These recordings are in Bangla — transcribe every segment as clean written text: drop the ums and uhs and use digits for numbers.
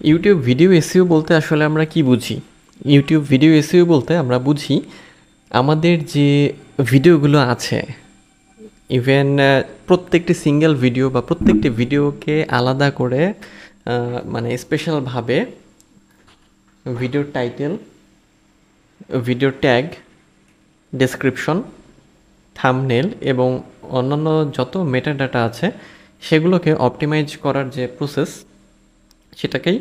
ইউটিউব ভিডিও এসইও বলতে আসলে আমরা কি বুঝি? ইউটিউব ভিডিও এসইও বলতে আমরা বুঝি আমাদের যে ভিডিওগুলো আছে, ইভেন প্রত্যেকটি সিঙ্গেল ভিডিও বা প্রত্যেকটি ভিডিওকে আলাদা করে মানে স্পেশালভাবে ভিডিওর টাইটেল, ভিডিওর ট্যাগ, ডেসক্রিপশন, থাম্বনেল এবং অন্যান্য যত মেটাডাটা আছে সেগুলোকে অপটিমাইজ করার যে প্রসেস, সেটাকেই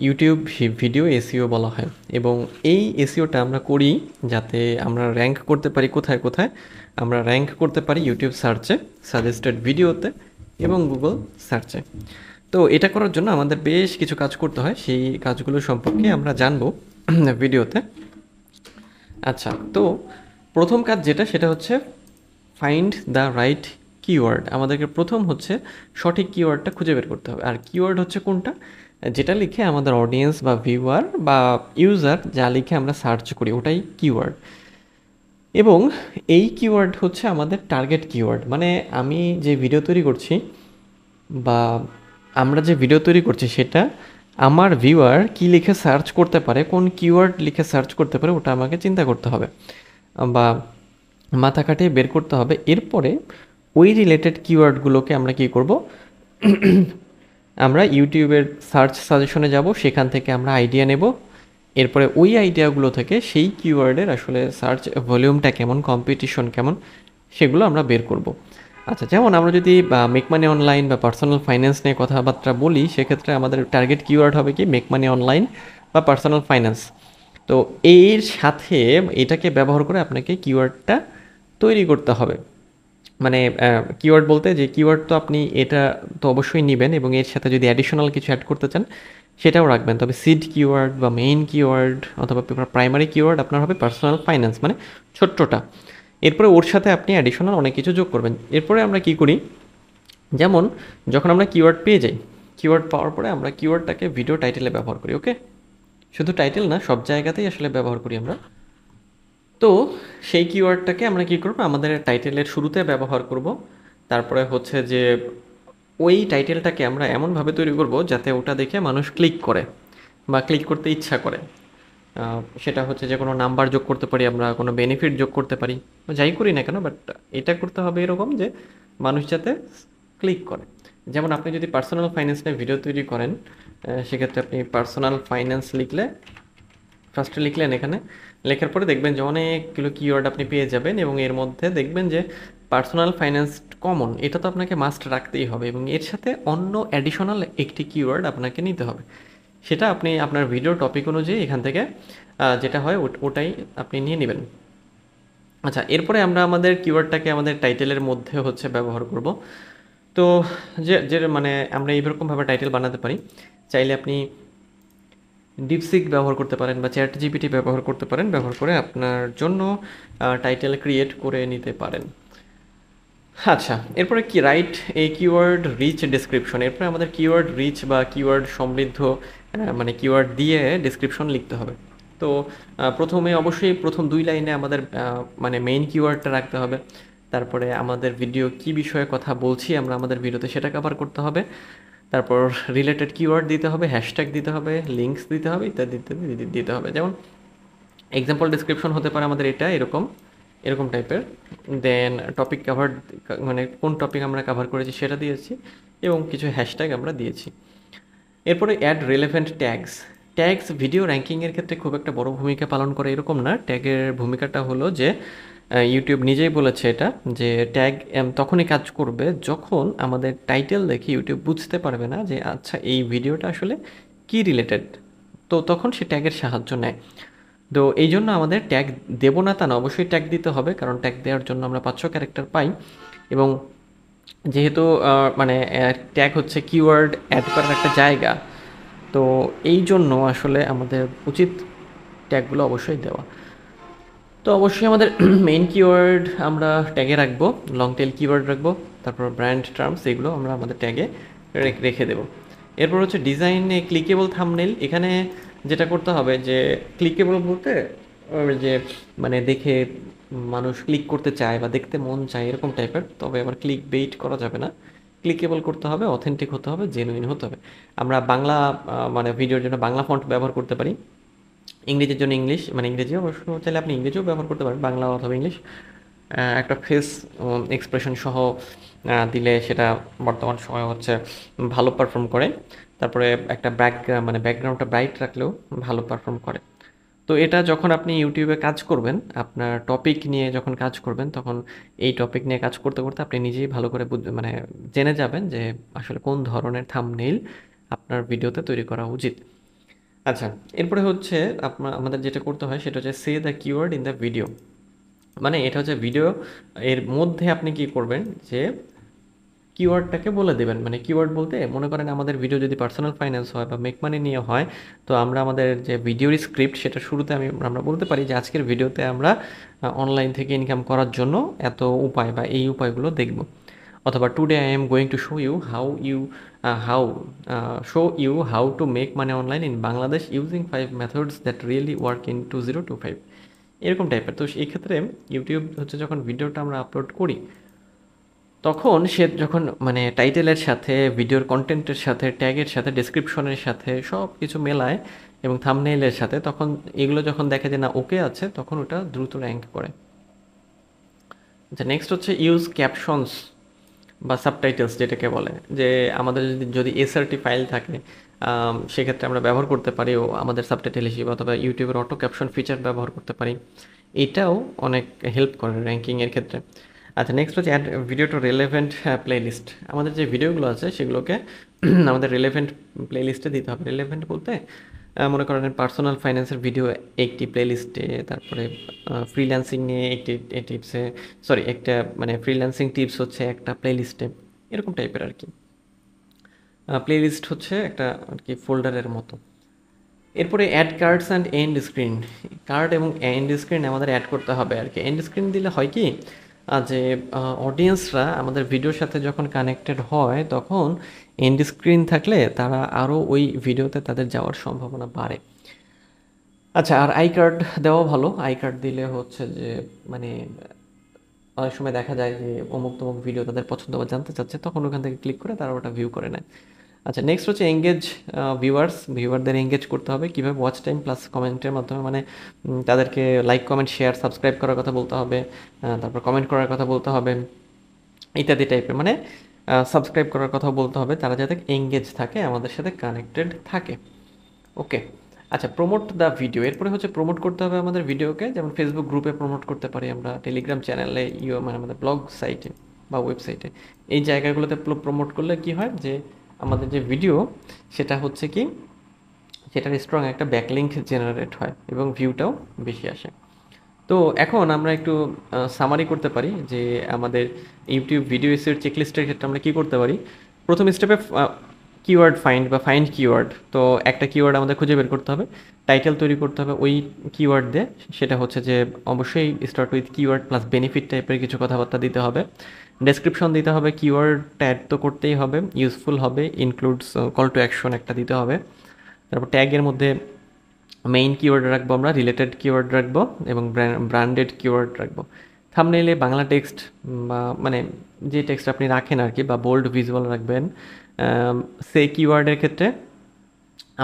ইউটিউব ভিডিও এসইও বলা হয়। এবং এই এসইওটা আমরা করি যাতে আমরা র্যাঙ্ক করতে পারি। কোথায় কোথায় আমরা র্যাঙ্ক করতে পারি? ইউটিউব সার্চে, সাজেস্টেড ভিডিওতে এবং গুগল সার্চে। তো এটা করার জন্য আমাদের বেশ কিছু কাজ করতে হয়, সেই কাজগুলো সম্পর্কে আমরা জানবো ভিডিওতে। আচ্ছা, তো প্রথম কাজ যেটা, সেটা হচ্ছে ফাইন্ড দ্য রাইট কিওয়ার্ড। আমাদেরকে প্রথম হচ্ছে সঠিক কিওয়ার্ডটা খুঁজে বের করতে হবে। আর কিওয়ার্ড হচ্ছে কোনটা? যেটা লিখে আমাদের অডিয়েন্স বা ভিউয়ার বা ইউজার যা লিখে আমরা সার্চ করি, ওটাই কিওয়ার্ড। এবং এই কিওয়ার্ড হচ্ছে আমাদের টার্গেট কিওয়ার্ড। মানে আমি যে ভিডিও তৈরি করছি বা আমরা যে ভিডিও তৈরি করছি, সেটা আমার ভিউয়ার কী লিখে সার্চ করতে পারে, কোন কিওয়ার্ড লিখে সার্চ করতে পারে, ওটা আমাকে চিন্তা করতে হবে বা মাথা খাটিয়ে বের করতে হবে। এরপরে ওই রিলেটেড কিওয়ার্ডগুলোকে আমরা কী করব, আমরা ইউটিউবের সার্চ সাজেশনে যাব, সেখান থেকে আমরা আইডিয়া নেব। এরপরে ওই আইডিয়াগুলো থেকে সেই কিওয়ার্ডের আসলে সার্চ ভলিউমটা কেমন, কম্পিটিশন কেমন, সেগুলো আমরা বের করব। আচ্ছা, যেমন আমরা যদি মেক মানি অনলাইন বা পার্সোনাল ফাইন্যান্স নিয়ে কথাবার্তা বলি, সেক্ষেত্রে আমাদের টার্গেট কিওয়ার্ড হবে কি, মেক মানি অনলাইন বা পার্সোনাল ফাইন্যান্স। তো এর সাথে এটাকে ব্যবহার করে আপনাকে কিওয়ার্ডটা তৈরি করতে হবে। মানে কিওয়ার্ড বলতে, যে কিওয়ার্ড তো আপনি এটা তো অবশ্যই নেবেন এবং এর সাথে যদি অ্যাডিশনাল কিছু অ্যাড করতে চান সেটাও রাখবেন। তবে সিড কিওয়ার্ড বা মেইন কিওয়ার্ড অথবা প্রাইমারি কিওয়ার্ড আপনার হবে পার্সোনাল ফাইন্যান্স, মানে ছোট্টটা। এরপরে ওর সাথে আপনি অ্যাডিশনাল অনেক কিছু যোগ করবেন। এরপরে আমরা কি করি, যেমন যখন আমরা কিওয়ার্ড পেয়ে যাই, কিওয়ার্ড পাওয়ার পরে আমরা কিওয়ার্ডটাকে ভিডিও টাইটেলে ব্যবহার করি। ওকে, শুধু টাইটেল না, সব জায়গাতেই আসলে ব্যবহার করি আমরা। তো সেই কিওয়ার্ডটাকে আমরা কী করব, আমাদের টাইটেলের শুরুতে ব্যবহার করব। তারপরে হচ্ছে যে ওই টাইটেলটাকে আমরা এমনভাবে তৈরি করব যাতে ওটা দেখে মানুষ ক্লিক করে বা ক্লিক করতে ইচ্ছা করে। সেটা হচ্ছে যে কোনো নাম্বার যোগ করতে পারি, আমরা কোনো বেনিফিট যোগ করতে পারি, বা যাই করি না কেন, বাট এটা করতে হবে এরকম যে মানুষ যাতে ক্লিক করে। যেমন আপনি যদি পার্সোনাল ফাইন্যান্স নিয়ে ভিডিও তৈরি করেন, সেক্ষেত্রে আপনি পার্সোনাল ফাইন্যান্স লিখলে, ফার্স্টে লিখলেন এখানে, লেখার পরে দেখবেন যে অনেকগুলো কিওয়ার্ড আপনি পেয়ে যাবেন এবং এর মধ্যে দেখবেন যে পার্সোনাল ফাইন্যান্স কমন, এটা তো আপনাকে মাস্ট রাখতেই হবে এবং এর সাথে অন্য অ্যাডিশনাল একটি কিওয়ার্ড আপনাকে নিতে হবে। সেটা আপনি আপনার ভিডিও টপিক অনুযায়ী এখান থেকে যেটা হয় ওটাই আপনি নিয়ে নেবেন। আচ্ছা, এরপরে আমরা আমাদের কিওয়ার্ডটাকে আমাদের টাইটেলের মধ্যে হচ্ছে ব্যবহার করব। তো যে যে মানে আমরা এইরকমভাবে টাইটেল বানাতে পারি। চাইলে আপনি ডিপসিক ব্যবহার করতে পারেন বা চ্যাট জিপিটি ব্যবহার করতে পারেন, ব্যবহার করে আপনার জন্য টাইটেল ক্রিয়েট করে নিতে পারেন। আচ্ছা, এরপরে কি রাইট এই কিওয়ার্ড রিচ ডেসক্রিপশন। এরপরে আমাদের কিওয়ার্ড রিচ বা কিওয়ার্ড সমৃদ্ধ মানে কিওয়ার্ড দিয়ে ডেসক্রিপশন লিখতে হবে। তো প্রথমে অবশ্যই প্রথম 2 লাইনে আমাদের মানে মেইন কিওয়ার্ডটা রাখতে হবে। তারপরে আমাদের ভিডিও কি বিষয়ে কথা বলছি আমরা আমাদের ভিডিওতে, সেটা কভার করতে হবে। তারপর রিলেটেড কিওয়ার্ড দিতে হবে, হ্যাশট্যাগ দিতে হবে, লিঙ্কস দিতে হবে, ইত্যাদি ইত্যাদি দিতে হবে। যেমন এক্সাম্পল ডেসক্রিপশন হতে পারে আমাদের এটা এরকম এরকম টাইপের। দেন টপিক কাভার, মানে কোন টপিক আমরা কাভার করেছি সেটা দিয়েছি এবং কিছু হ্যাশট্যাগ আমরা দিয়েছি। এরপরে add relevant tags. Tags video র্যাঙ্কিংয়ের ক্ষেত্রে খুব একটা বড় ভূমিকা পালন করে এরকম না। ট্যাগের ভূমিকাটা হলো যে ইউটিউব নিজেই বলেছে এটা, যে ট্যাগ তখনই কাজ করবে যখন আমাদের টাইটেল দেখে ইউটিউব বুঝতে পারবে না যে আচ্ছা এই ভিডিওটা আসলে কি রিলেটেড, তো তখন সে ট্যাগের সাহায্য নেয়। তো এই জন্য আমাদের ট্যাগ দেবো না তা না, অবশ্যই ট্যাগ দিতে হবে, কারণ ট্যাগ দেওয়ার জন্য আমরা 500 ক্যারেক্টার পাই। এবং যেহেতু মানে ট্যাগ হচ্ছে কিওয়ার্ড অ্যাড করার একটা জায়গা, তো এই জন্য আসলে আমাদের উচিত ট্যাগগুলো অবশ্যই দেওয়া। তো অবশ্যই আমাদের মেইন কিওয়ার্ড আমরা ট্যাগে রাখবো, লং টেল কিওয়ার্ড রাখবো, তারপর ব্র্যান্ড টার্মস, এগুলো আমরা আমাদের ট্যাগে রেখে দেবো। এরপর হচ্ছে ডিজাইনে ক্লিকেবল থাম্বনেল। এখানে যেটা করতে হবে যে ক্লিকেবল বলতে যে মানে দেখে মানুষ ক্লিক করতে চায় বা দেখতে মন চায় এরকম টাইপের, তবে আবার ক্লিক বেইট করা যাবে না। ক্লিকেবল করতে হবে, অথেন্টিক হতে হবে, জেনুইন হতে হবে। আমরা বাংলা মানে ভিডিওর জন্য বাংলা ফন্ট ব্যবহার করতে পারি, ইংরেজির জন্য ইংলিশ, মানে ইংরেজি অবশ্য চাইলে আপনি ইংরেজিও ব্যবহার করতে পারেন, বাংলা অথবা ইংলিশ। একটা ফেস এক্সপ্রেশন সহ দিলে সেটা বর্তমান সময়ে হচ্ছে ভালো পারফর্ম করে। তারপরে একটা মানে ব্যাকগ্রাউন্ডটা ব্রাইট রাখলেও ভালো পারফর্ম করে। তো এটা যখন আপনি ইউটিউবে কাজ করবেন, আপনার টপিক নিয়ে যখন কাজ করবেন, তখন এই টপিক নিয়ে কাজ করতে করতে আপনি নিজেই ভালো করে মানে জেনে যাবেন যে আসলে কোন ধরনের থাম্বনেইল আপনার ভিডিওতে তৈরি করা উচিত। আচ্ছা, এরপরে হচ্ছে আমাদের যেটা করতে হয় সেটা হচ্ছে say the keyword in the video. মানে এটা হচ্ছে ভিডিও এর মধ্যে আপনি কি করবেন যে কিওয়ার্ডটাকে বলে দেবেন। মানে কিওয়ার্ড বলতে মনে করেন আমাদের ভিডিও যদি পার্সোনাল ফাইন্যান্স হয় বা মেক মানি নিয়ে হয়, তো আমরা আমাদের যে ভিডিওর স্ক্রিপ্ট সেটা শুরুতে আমরা বলতে পারি যে আজকের ভিডিওতে আমরা অনলাইন থেকে ইনকাম করার জন্য এত উপায় বা এই উপায়গুলো দেখব। অথবা today I am going to show you how to make money online in Bangladesh using 5 methods that really work in 2025। এরকম টাইপের। তো এই ক্ষেত্রে ইউটিউব হচ্ছে যখন ভিডিওটা আমরা আপলোড করি, তখন সে যখন মানে টাইটেলের সাথে, ভিডিওর কন্টেন্টের সাথে, ট্যাগের সাথে, ডেসক্রিপশনের সাথে সব কিছু মেলায় এবং থাম্বনেইলের সাথে, তখন এগুলো যখন দেখে যে না ওকে আছে, তখন ওটা দ্রুত র্যাঙ্ক করে। আচ্ছা, নেক্সট হচ্ছে ইউজ ক্যাপশনস বা সাবটাইটেলস যেটাকে বলে, যে আমাদের যদি এসআরটি ফাইল থাকে সেক্ষেত্রে আমরা ব্যবহার করতে পারি ও আমাদের সাবটাইটেল হিসেবে, অথবা ইউটিউবের অটো ক্যাপশন ফিচার ব্যবহার করতে পারি। এটাও অনেক হেল্প করে র্যাঙ্কিংয়ের ক্ষেত্রে। আচ্ছা, নেক্সট হচ্ছে add video to relevant playlist. আমাদের যে ভিডিওগুলো আছে সেগুলোকে আমাদের রিলেভেন্ট প্লেলিস্টে দিতে হবে। রিলেভেন্ট বলতে মনে করেন পার্সোনাল ফাইন্যান্সের ভিডিও একটি প্লেলিস্টে, তারপরে ফ্রিল্যান্সিং নিয়ে একটি টিপসে, সরি একটা মানে ফ্রিল্যান্সিং টিপস হচ্ছে একটা প্লেলিস্টে, এরকম টাইপের আর কি। প্লেলিস্ট হচ্ছে একটা আর কি ফোল্ডারের মতো। এরপরে add cards and end screen. Card এবং এন্ড স্ক্রিন আমাদের অ্যাড করতে হবে আর কি। এন্ড স্ক্রিন দিলে হয় কি যে অডিয়েন্সরা আমাদের ভিডিওর সাথে যখন কানেক্টেড হয়, তখন এন্ড স্ক্রিন থাকলে তারা আরও ওই ভিডিওতে তাদের যাওয়ার সম্ভাবনা বাড়ে। আচ্ছা, আর আই কার্ড দেওয়া ভালো। আই কার্ড দিলে হচ্ছে যে মানে অনেক সময় দেখা যায় যে অমুক তমুক ভিডিও তাদের পছন্দ বা জানতে চাচ্ছে, তখন ওখান থেকে ক্লিক করে তারা ওটা ভিউ করে নেয়। আচ্ছা, নেক্সট হচ্ছে এঙ্গেজ ভিউয়ারদের এঙ্গেজ করতে হবে। কীভাবে? ওয়াচ টাইম প্লাস কমেন্টের মাধ্যমে, মানে তাদেরকে লাইক, কমেন্ট, শেয়ার, সাবস্ক্রাইব করার কথা বলতে হবে, তারপর কমেন্ট করার কথা বলতে হবে, ইত্যাদি টাইপের। মানে সাবস্ক্রাইব করার কথা বলতে হবে, তারা যাতে এঙ্গেজ থাকে, আমাদের সাথে কানেক্টেড থাকে। ওকে। আচ্ছা, প্রমোট দ্য ভিডিও। এরপরে হচ্ছে প্রমোট করতে হবে আমাদের ভিডিওকে, যেমন ফেসবুক গ্রুপে প্রমোট করতে পারি আমরা, টেলিগ্রাম চ্যানেলে, মানে আমাদের ব্লগ সাইটে বা ওয়েবসাইটে। এই জায়গাগুলোতে প্রমোট করলে কি হয় যে আমাদের যে ভিডিও সেটা হচ্ছে কি, সেটার স্ট্রং একটা ব্যাকলিঙ্ক জেনারেট হয় এবং ভিউটাও বেশি আসে। তো এখন আমরা একটু সামারি করতে পারি যে আমাদের ইউটিউব ভিডিও এসিওর চেকলিস্টের ক্ষেত্রে আমরা কী করতে পারি। প্রথম স্টেপে কিওয়ার্ড ফাইন্ড বা ফাইন্ড কিওয়ার্ড। তো একটা কিওয়ার্ড আমাদের খুঁজে বের করতে হবে, টাইটেল তৈরি করতে হবে ওই কিওয়ার্ড দিয়ে। সেটা হচ্ছে যে অবশ্যই start with keyword plus benefit টাইপের কিছু কথাবার্তা দিতে হবে। ডেসক্রিপশন দিতে হবে, কিওয়ার্ড অ্যাড তো করতেই হবে, ইউজফুল হবে, ইনক্লুডস কল টু অ্যাকশন একটা দিতে হবে। তারপর ট্যাগের মধ্যে মেইন কিওয়ার্ড রাখবো আমরা, রিলেটেড কিওয়ার্ড রাখবো এবং ব্র্যান্ডেড কিওয়ার্ড রাখবো। থাম্বনেইলে বাংলা টেক্সট বা মানে যে টেক্সট আপনি রাখেন আর কি, বা বোল্ড ভিজুয়াল রাখবেন। সেই কিওয়ার্ডের ক্ষেত্রে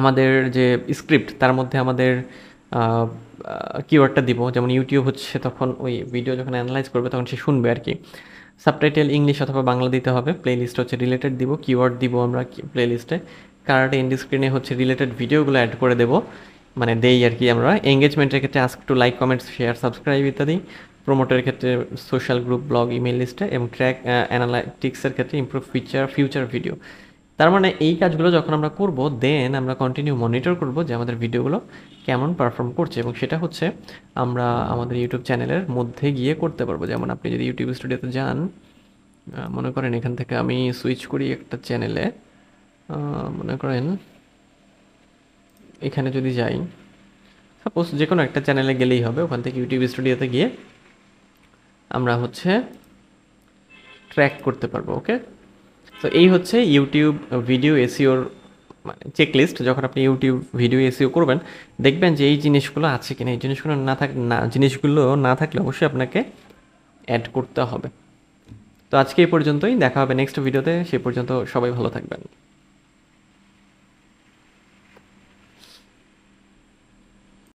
আমাদের যে স্ক্রিপ্ট তার মধ্যে আমাদের কিওয়ার্ডটা দিব, যেমন ইউটিউব হচ্ছে তখন ওই ভিডিও যখন অ্যানালাইজ করবে তখন সে শুনবে আর কি। সাবটাইটেল ইংলিশ অথবা বাংলা দিতে হবে। প্লেলিস্ট হচ্ছে রিলেটেড দিব, কিওয়ার্ড দিব আমরা প্লেলিস্টে। কার্ড এন্ড স্ক্রিনে হচ্ছে রিলেটেড ভিডিওগুলো অ্যাড করে দেবো, মানে দেই আর কি আমরা। এঙ্গেজমেন্টের ক্ষেত্রে ask to like, comments, share, subscribe ইত্যাদি। প্রমোটের ক্ষেত্রে সোশ্যাল গ্রুপ, ব্লগ, ইমেল লিস্টে। এবং ট্র্যাক অ্যানালাইটিক্সের ক্ষেত্রে ইমপ্রুভ ফিউচার ভিডিও। তার মানে এই কাজগুলো যখন আমরা করব, দেন আমরা কন্টিনিউ মনিটর করব যে আমাদের ভিডিওগুলো কেমন পারফর্ম করছে, এবং সেটা হচ্ছে আমরা আমাদের ইউটিউব চ্যানেলের মধ্যে গিয়ে করতে পারবো। যেমন আপনি যদি ইউটিউব স্টুডিওতে যান, মনে করেন এখান থেকে আমি সুইচ করি একটা চ্যানেলে, মনে করেন এখানে যদি যাই, সাপোজ যে কোনো একটা চ্যানেলে গেলেই হবে, ওখান থেকে ইউটিউব স্টুডিওতে গিয়ে আমরা হচ্ছে ট্র্যাক করতে পারবো। ওকে, তো এই হচ্ছে ইউটিউব ভিডিও এসইওর মানে চেকলিস্ট। যখন আপনি ইউটিউব ভিডিও এসইও করবেন, দেখবেন যে এই জিনিসগুলো আছে কিনা। এই জিনিসগুলো না থাকলে অবশ্যই আপনাকে অ্যাড করতে হবে। তো আজকে এই পর্যন্তই, দেখা হবে নেক্সট ভিডিওতে, সে পর্যন্ত সবাই ভালো থাকবেন।